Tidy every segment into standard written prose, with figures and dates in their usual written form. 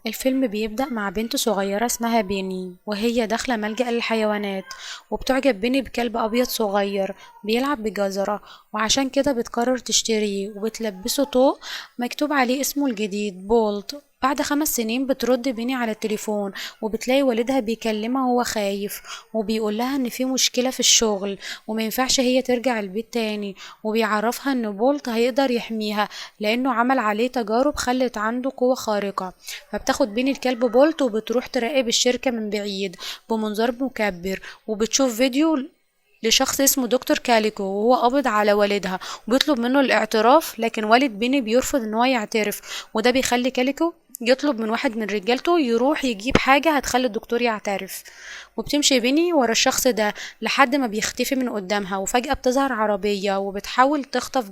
الفيلم بيبدأ مع بنت صغيرة اسمها بيني وهي داخلة ملجأ للحيوانات، وبتعجب بيني بكلب أبيض صغير بيلعب بجزرة، وعشان كده بتقرر تشتريه وبتلبسه طوق مكتوب عليه اسمه الجديد بولت. بعد 5 سنين بترد بيني على التليفون وبتلاقي والدها بيكلمها وهو خايف، وبيقولها ان في مشكلة في الشغل ومينفعش هي ترجع البيت تاني، وبيعرفها ان بولت هيقدر يحميها لانه عمل عليه تجارب خلت عنده قوة خارقة. فبتاخد بين الكلب بولت وبتروح تراقب الشركة من بعيد بمنظار مكبر، وبتشوف فيديو لشخص اسمه دكتور كاليكو وهو قابض على والدها وبيطلب منه الاعتراف، لكن والد بيني بيرفض ان هو يعترف، وده بيخلي كاليكو يطلب من واحد من رجالته يروح يجيب حاجة هتخلي الدكتور يعترف. وبتمشي بيني ورا الشخص ده لحد ما بيختفي من قدامها، وفجأة بتظهر عربية وبتحاول تخطف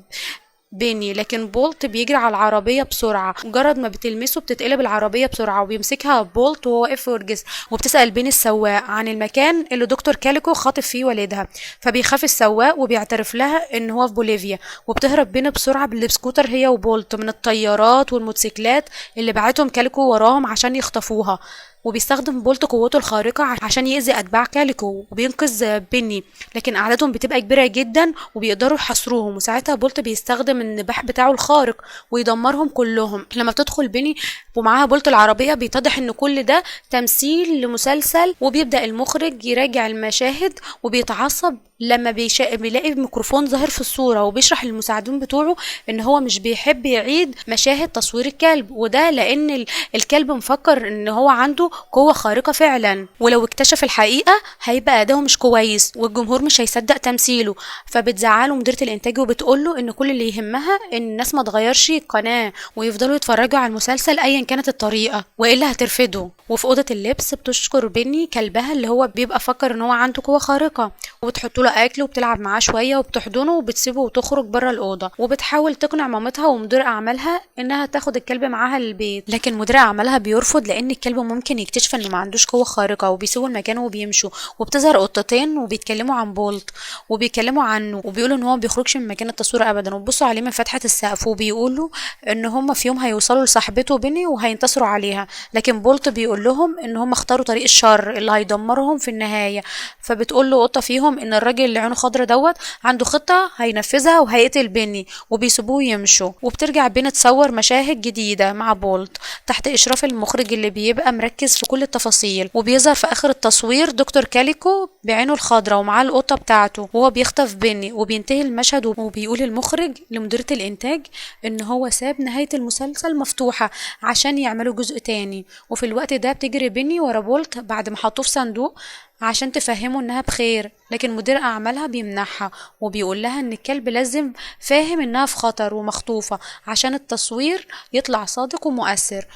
بيني، لكن بولت بيجري على العربية بسرعة، مجرد ما بتلمسه بتتقلب العربية بسرعة وبيمسكها بولت وهو واقف ورجس. وبتسأل بين السواق عن المكان اللي دكتور كاليكو خاطف فيه والدها، فبيخاف السواق وبيعترف لها ان هو في بوليفيا، وبتهرب بين بسرعة بالسكوتر هي وبولت من الطيارات والموتوسيكلات اللي بعتهم كاليكو وراهم عشان يخطفوها. وبيستخدم بولت قوته الخارقة عشان يأذي أتباع كاليكو وبينقذ بيني، لكن أعدادهم بتبقى كبيرة جدا وبيقدروا يحاصروهم، وساعتها بولت بيستخدم النباح بتاعه الخارق ويدمرهم كلهم. لما بتدخل بيني ومعاها بولت العربية بيتضح ان كل ده تمثيل لمسلسل، وبيبدأ المخرج يراجع المشاهد وبيتعصب لما بيلاقي الميكروفون ظاهر في الصورة، وبيشرح للمساعدين بتوعه ان هو مش بيحب يعيد مشاهد تصوير الكلب، وده لان الكلب مفكر ان هو عنده قوة خارقة فعلا، ولو اكتشف الحقيقة هيبقى اداؤه مش كويس والجمهور مش هيصدق تمثيله. فبتزعله مديرة الانتاج وبتقوله ان كل اللي يهمها ان الناس ما تغيرش القناة ويفضلوا يتفرجوا على المسلسل ايا كانت الطريقة والا هترفضه. وفي اوضة اللبس بتشكر بيني كلبها اللي هو بيبقى فكر ان هو عنده قوة خارقة، وبتحط له اكل وبتلعب معاه شوية وبتحضنه وبتسيبه وتخرج بره الاوضة، وبتحاول تقنع مامتها ومدير اعمالها انها تاخد الكلب معاها للبيت، لكن مدير اعمالها بيرفض لان الكلب ممكن يكتشف انه ما عندوش قوة خارقة، وبيسيبوا المكان وبيمشوا. وبتظهر قطتين وبيتكلموا عن بولت وبيتكلموا عنه وبيقولوا ان هو ما بيخرجش من مكان التصوير ابدا، وبيبصوا عليه من فتحة السقف وبيقولوا ان هم في يوم هيوصلوا لصاحبته بيني وهينتصروا عليها، لكن بولت بيقول لهم ان هم اختاروا طريق الشر اللي هيدمرهم في النهاية. فبتقول له قطة فيهم ان الراجل اللي عينه خضرا دوت عنده خطة هينفذها وهيقتل بيني، وبيسيبوه يمشوا. وبترجع بين تصور مشاهد جديدة مع بولت تحت اشراف المخرج اللي بيبقى مركز في كل التفاصيل، وبيظهر في اخر التصوير دكتور كاليكو بعينه الخضراء ومعاه القطة بتاعته وهو بيخطف بيني، وبينتهي المشهد وبيقول المخرج لمديرة الانتاج ان هو ساب نهاية المسلسل مفتوحة عشان يعملوا جزء تاني. وفي الوقت ده بتجري بيني ورا بولت بعد ما حطوه في صندوق عشان تفهمه انها بخير، لكن مدير اعمالها بيمنعها وبيقول لها ان الكلب لازم فاهم انها في خطر ومخطوفة عشان التصوير يطلع صادق ومؤثر.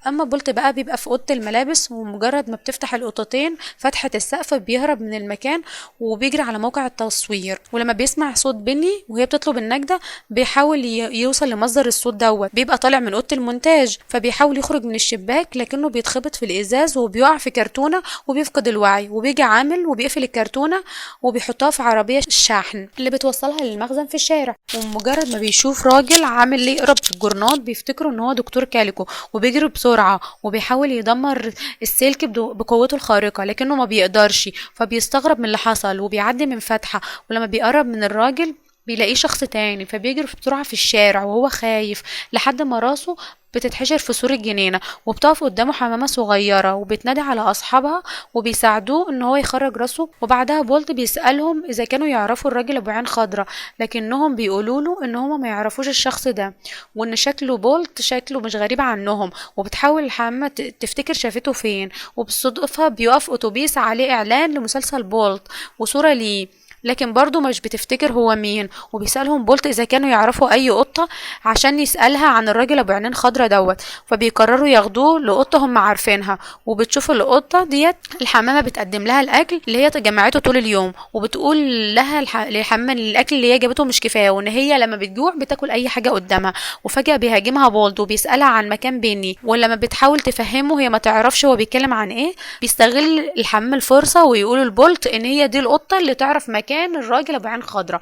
اما بولت بقى بيبقى في اوضه الملابس، ومجرد ما بتفتح القطتين فتحه السقف بيهرب من المكان وبيجري على موقع التصوير، ولما بيسمع صوت بني وهي بتطلب النجدة بيحاول يوصل لمصدر الصوت دوت، بيبقى طالع من اوضه المونتاج، فبيحاول يخرج من الشباك لكنه بيتخبط في الازاز وبيقع في كرتونه وبيفقد الوعي، وبيجي عامل وبيقفل الكرتونه وبيحطها في عربيه الشحن اللي بتوصلها للمخزن في الشارع. ومجرد ما بيشوف راجل عامل ليه يقرب في الجورنال بيفتكروا ان هو دكتور كاليكو وبيجري بسرعه وبيحاول يدمر السلك بقوته الخارقة، لكنه ما بيقدرش، فبيستغرب من اللي حصل وبيعدي من فتحة، ولما بيقرب من الراجل بيلاقيه شخص تاني، فبيجري بسرعة في الشارع وهو خايف لحد ما راسه بتتحشر في سور الجنينة، وبتقف قدامه حمامة صغيرة وبتنادي على أصحابها وبيساعدوه إن هو يخرج راسه. وبعدها بولت بيسألهم إذا كانوا يعرفوا الراجل أبو عين خضرا، لكنهم بيقولوا له إن هما ما يعرفوش الشخص ده، وإن شكله بولت شكله مش غريب عنهم. وبتحاول الحمامة تفتكر شافته فين، وبالصدفة بيقف أتوبيس عليه إعلان لمسلسل بولت وصورة ليه، لكن برضو مش بتفتكر هو مين. وبيسألهم بولت إذا كانوا يعرفوا أي قطة عشان يسألها عن الراجل أبو عينين خضرا دوت، فبيقرروا ياخدوه لقطة هم عارفينها. وبتشوف القطة ديت الحمامة بتقدم لها الأكل اللي هي جمعته طول اليوم، وبتقول لها للحمامة إن الأكل اللي هي جابته مش كفاية، وإن هي لما بتجوع بتاكل أي حاجة قدامها. وفجأة بيهاجمها بولت وبيسألها عن مكان بيني، ولما بتحاول تفهمه هي ما تعرفش هو بيتكلم عن إيه، بيستغل الحمام الفرصة ويقولوا لبولت إن هي دي القطة اللي تعرف مكان الراجل ابو عين خضرا.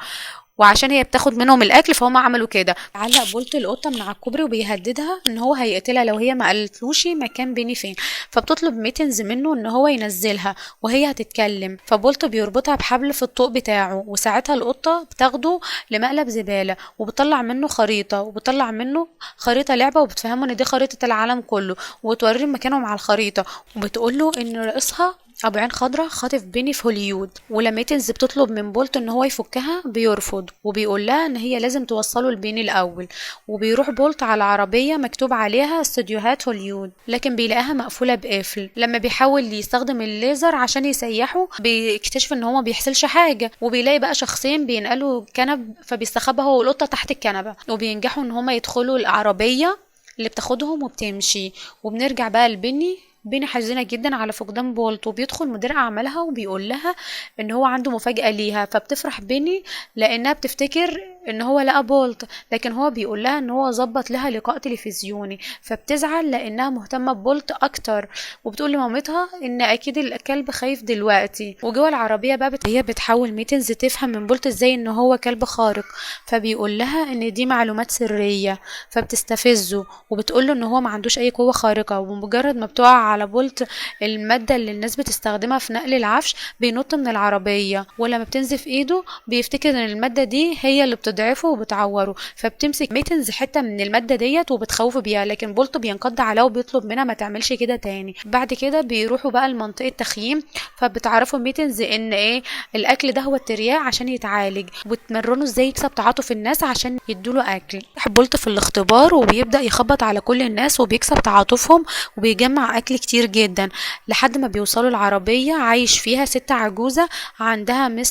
وعشان هي بتاخد منهم الاكل فهم عملوا كده. علق بولت القطه من على الكوبري وبيهددها ان هو هيقتلها لو هي ما قالتلوش مكان بيني فين، فبتطلب ميتنز منه ان هو ينزلها وهي هتتكلم، فبولت بيربطها بحبل في الطوق بتاعه، وساعتها القطه بتاخده لمقلب زباله وبتطلع منه خريطه، وبتطلع منه خريطه لعبه وبتفهمه ان دي خريطه العالم كله، وبتوريه مكانهم على الخريطه، وبتقوله ان رئيسها ابو عين خضرا خاطف بيني في هوليود. ولما ميتنز بتطلب من بولت ان هو يفكها بيرفض، وبيقول لها ان هي لازم توصله لبيني الاول، وبيروح بولت على عربيه مكتوب عليها استوديوهات هوليود، لكن بيلاقيها مقفوله بقفل. لما بيحاول يستخدم الليزر عشان يسيحه بيكتشف ان هو ما بيحصلش حاجه، وبيلاقي بقى شخصين بينقلوا كنب، فبيستخبى هو والقطه تحت الكنبه، وبينجحوا ان هما يدخلوا العربيه اللي بتاخدهم وبتمشي. وبنرجع بقى بيني حزينة جدا على فقدان بولت، وبيدخل مدير أعمالها وبيقول لها إن هو عنده مفاجأة ليها، فبتفرح بيني لأنها بتفتكر إن هو لقى بولت، لكن هو بيقول لها إن هو ظبط لها لقاء تلفزيوني، فبتزعل لأنها مهتمة ببولت أكتر، وبتقول لمامتها إن أكيد الكلب خايف دلوقتي. وجوه العربية بقى هي بتحاول ميتنز تفهم من بولت إزاي إن هو كلب خارق، فبيقول لها إن دي معلومات سرية، فبتستفزه وبتقول له إن هو ما عندوش أي قوة خارقة، ومجرد ما بتقع على بولت المادة اللي الناس بتستخدمها في نقل العفش بينط من العربية، ولما بتنزف ايده بيفتكر ان المادة دي هي اللي بتضعفه وبتعوره، فبتمسك ميتنز حتة من المادة ديت وبتخوفه بيها، لكن بولت بينقض عليها وبيطلب منها ما تعملش كده تاني. بعد كده بيروحوا بقى لمنطقة تخييم، فبتعرفوا ميتنز ان الاكل ده هو الترياق عشان يتعالج، وتمرنوا ازاي يكسب تعاطف الناس عشان يدوله اكل. بولت في الاختبار وبيبدأ يخبط على كل الناس وبيكسب تعاطفهم، وبيجمع اكل كتير جدا لحد ما بيوصلوا العربية عايش فيها ست عجوزة عندها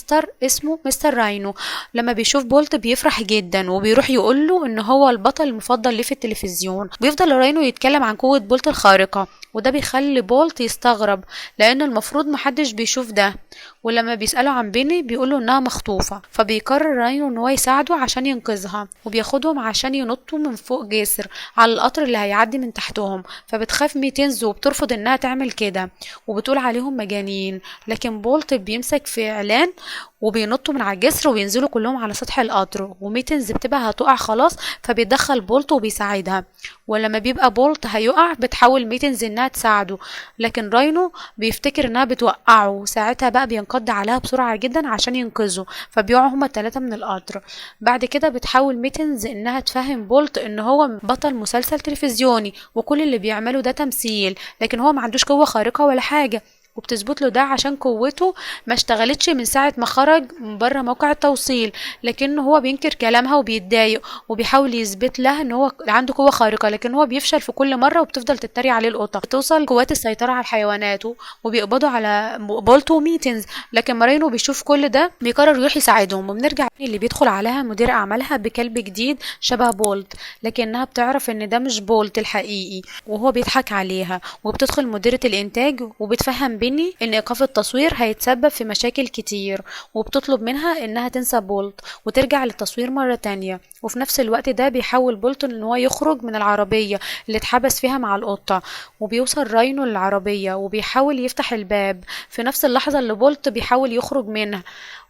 اسمه مستر راينو. لما بيشوف بولت بيفرح جدا وبيروح يقوله ان هو البطل المفضل ليه في التلفزيون. بيفضل راينو يتكلم عن قوة بولت الخارقة، وده بيخلي بولت يستغرب لان المفروض محدش بيشوف ده. ولما بيسأله عن بيني بيقوله انها مخطوفة، فبيقرر راينو ان هو يساعده عشان ينقذها، وبياخدهم عشان ينطوا من فوق جسر على القطر اللي هيعدي من تحتهم. فبتخاف ميتنز وبترفض انها تعمل كده وبتقول عليهم مجانين، لكن بولت بيمسك في اعلان وبينطوا من على الجسر وبينزلوا كلهم على سطح القطر، وميتنز بتبقى هتقع خلاص فبيتدخل بولت وبيساعدها. ولما بيبقى بولت هيقع بتحاول ميتنز انها تساعده، لكن راينو بيفتكر انها بتوقعه، وساعتها بقى بينقض عليها بسرعة جدا عشان ينقذه، فبيقعوا هما التلاتة من القطر. بعد كده بتحاول ميتنز انها تفهم بولت ان هو بطل مسلسل تلفزيوني وكل اللي بيعمله ده تمثيل، لكن هو ما عندوش قوة خارقة ولا حاجة، وبتثبت له ده عشان قوته ما اشتغلتش من ساعة ما خرج من بره موقع التوصيل، لكنه هو بينكر كلامها وبيتضايق وبيحاول يثبت لها ان هو عنده قوة خارقة، لكن هو بيفشل في كل مرة وبتفضل تتريق عليه القطة. بتوصل قوات السيطرة على الحيوانات وبيقبضوا على بولت وميتنز، لكن مارينو بيشوف كل ده بيقرر يروح يساعدهم. وبنرجع اللي بيدخل عليها مدير اعمالها بكلب جديد شبه بولت، لكنها بتعرف ان ده مش بولت الحقيقي وهو بيضحك عليها، وبتدخل مديرة الانتاج وبتفهم بيني ان ايقاف التصوير هيتسبب في مشاكل كتير، وبتطلب منها انها تنسى بولت وترجع للتصوير مرة تانية. وفي نفس الوقت ده بيحاول بولت ان هو يخرج من العربية اللي اتحبس فيها مع القطة، وبيوصل راينو للعربية وبيحاول يفتح الباب في نفس اللحظة اللي بولت بيحاول يخرج منها،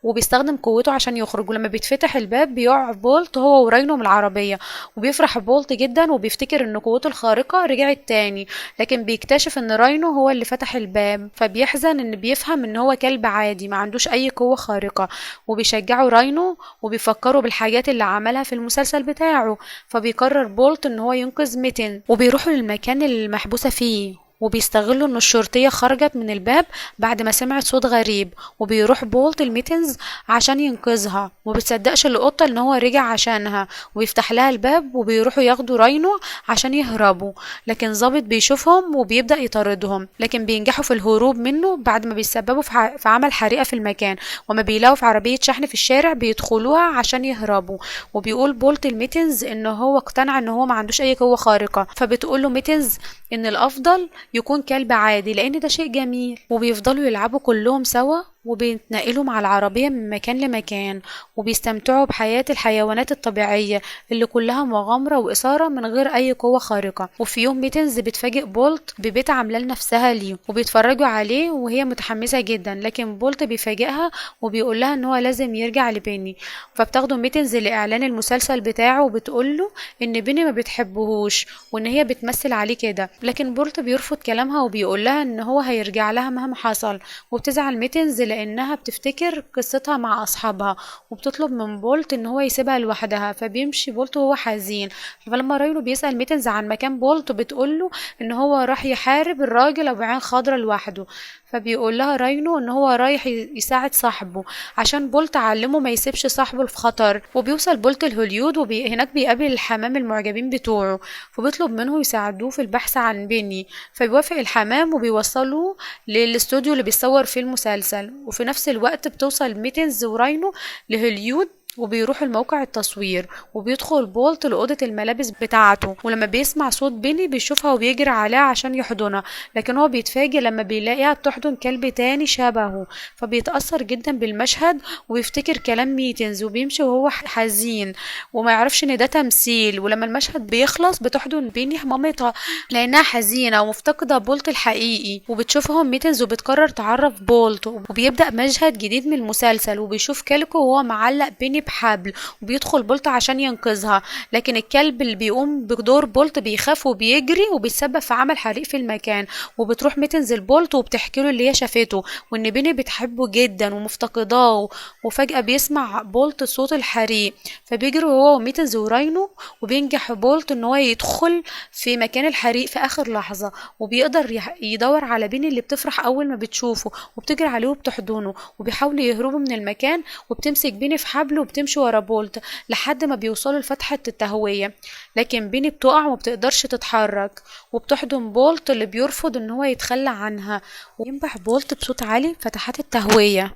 وبيستخدم قوته عشان يخرج. ولما بيتفتح الباب بيقع بولت هو وراينو من العربية، وبيفرح بولت جدا وبيفتكر ان قوته الخارقة رجعت تاني، لكن بيكتشف ان راينو هو اللي فتح الباب، فبيحزن ان بيفهم ان هو كلب عادي ما عندوش اي قوة خارقة. وبيشجعوا راينو وبيفكروا بالحاجات اللي عملها في المسلسل بتاعه، فبيقرر بولت ان هو ينقذ ميتن، وبيروحوا للمكان اللي المحبوسة فيه، وبيستغلوا ان الشرطية خرجت من الباب بعد ما سمعت صوت غريب، وبيروح بولت الميتنز عشان ينقذها، ومبتصدقش القطة ان هو رجع عشانها، ويفتح لها الباب وبيروحوا ياخدوا راينو عشان يهربوا، لكن ضابط بيشوفهم وبيبدأ يطاردهم، لكن بينجحوا في الهروب منه بعد ما بيسببوا في عمل حريقة في المكان. وما بيلاقوا في عربية شحن في الشارع بيدخلوها عشان يهربوا، وبيقول بولت الميتنز ان هو اقتنع ان هو ما عندوش اي قوة خارقة، فبتقول له ميتنز ان الافضل يكون كلب عادي لان ده شيء جميل. وبيفضلوا يلعبوا كلهم سوا وبيتنقلوا مع العربية من مكان لمكان، وبيستمتعوا بحياة الحيوانات الطبيعية اللي كلها مغامرة وإثارة من غير أي قوة خارقة. وفي يوم ميتنز بتفاجئ بولت ببيت عاملاه لنفسها ليه، وبيتفرجوا عليه وهي متحمسة جدا، لكن بولت بيفاجئها وبيقول لها ان هو لازم يرجع لبيني. فبتاخده ميتنز لإعلان المسلسل بتاعه، وبتقوله ان بيني ما بتحبهوش وان هي بتمثل عليه كده، لكن بولت بيرفض كلامها وبيقول لها ان هو هيرجع لها مهما حصل. وبتزعل ميتنز لانها بتفتكر قصتها مع اصحابها، وبتطلب من بولت ان هو يسيبها لوحدها، فبيمشي بولت وهو حزين. فلما راينو بيسأل ميتنز عن مكان بولت بتقوله ان هو راح يحارب الراجل ابو عين خضرا لوحده. فبيقول لها راينو ان هو رايح يساعد صاحبه، عشان بولت علمه ما يسيبش صاحبه في خطر. وبيوصل بولت لهوليود، وهناك بيقابل الحمام المعجبين بتوعه، فبيطلب منه يساعدوه في البحث عن بيني. فبيوافق الحمام وبيوصلوه للاستوديو اللي بيصور فيه المسلسل. وفي نفس الوقت بتوصل ميتنز وراينو لهوليود، وبيروح الموقع التصوير، وبيدخل بولت لأوضة الملابس بتاعته، ولما بيسمع صوت بيني بيشوفها وبيجري عليها عشان يحضنها، لكن هو بيتفاجئ لما بيلاقيها بتحضن كلب تاني شبهه. فبيتأثر جدا بالمشهد ويفتكر كلام ميتنز، وبيمشي وهو حزين وما يعرفش ان ده تمثيل. ولما المشهد بيخلص بتحضن بيني مامتها لانها حزينة ومفتقدة بولت الحقيقي، وبتشوفهم ميتنز وبتقرر تعرف بولت. وبيبدأ مشهد جديد من المسلسل، وبيشوف كاليكو وهو معلق بيني بحبل، وبيدخل بولت عشان ينقذها، لكن الكلب اللي بيقوم بدور بولت بيخاف وبيجري وبيتسبب في عمل حريق في المكان. وبتروح ميتنز لبولت وبتحكي له اللي هي شافته، وان بيني بتحبه جدا ومفتقداه. وفجأة بيسمع بولت صوت الحريق، فبيجري هو وميتنز وراينو، وبينجح بولت ان هو يدخل في مكان الحريق في اخر لحظة، وبيقدر يدور على بيني اللي بتفرح اول ما بتشوفه، وبتجري عليه وبتحضنه، وبيحاولوا يهربوا من المكان، وبتمسك بيني في حبل وبتمشي ورا بولت لحد ما بيوصلوا لفتحة التهوية، لكن بيني بتقع ومبتقدرش تتحرك، وبتحضن بولت اللي بيرفض ان هو يتخلى عنها. وينبح بولت بصوت عالي فتحات التهوية،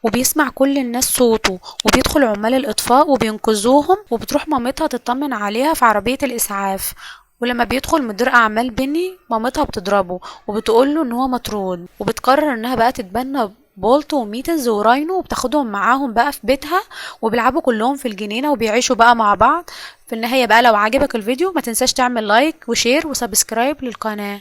وبيسمع كل الناس صوته، وبيدخل عمال الإطفاء وبينقذوهم. وبتروح مامتها تطمن عليها في عربية الإسعاف، ولما بيدخل مدير اعمال بيني مامتها بتضربه وبتقوله ان هو مطرود، وبتقرر انها بقى تتبنى بولت وميتنز وراينو، وبتاخدهم معاهم بقى في بيتها، وبيلعبوا كلهم في الجنينة وبيعيشوا بقى مع بعض. في النهاية بقى لو عجبك الفيديو ما تنساش تعمل لايك وشير وسبسكرايب للقناة.